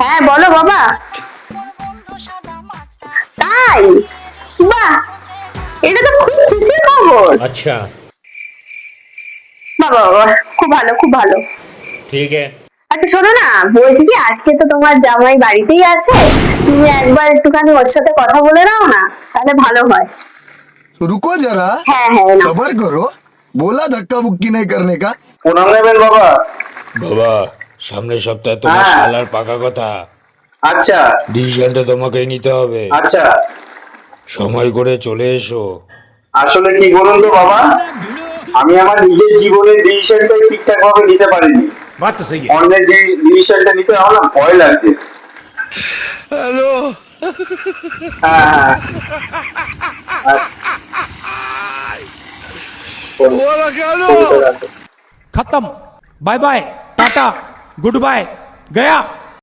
হ্যাঁ বলো বাবা। তাই? বাহ, এটা তো খুব খুশির খবর। अच्छा বাবা বাবা, খুব ভালো খুব ভালো। ठीक है। আচ্ছা শোনো না, বলছি কি আজকে তো তোমার জামাই বাড়িতেই আছে, তুমি একবার একটুখানি ওর সাথে কথা বলে নাও না, তাহলে ভালো হয়। रुको जरा, হ্যাঁ হ্যাঁ না। सबर करो। बोला धक्का बुक्की नहीं करने का। প্রণাম নেবেন বাবা। বাবা, সামনের সপ্তাহে তোমার হ্যাঁ। শালার পাকা কথা। আচ্ছা ডিসিশনটা তোমাকেই নিতে হবে। আচ্ছা, সময় করে চলে এসো। আসলে কি বলুন তো বাবা, আমি আমার নিজের জীবনের ডিসিশনটাই ঠিকঠাক ভাবে নিতে পারিনি। বাত তো সহি অন্যের যে ডিসিশনটা নিতে আমার না ভয় লাগছে। হ্যাঁ হ্যাঁ আচ্ছা, खत्म। Bye bye, tata, goodbye, गया।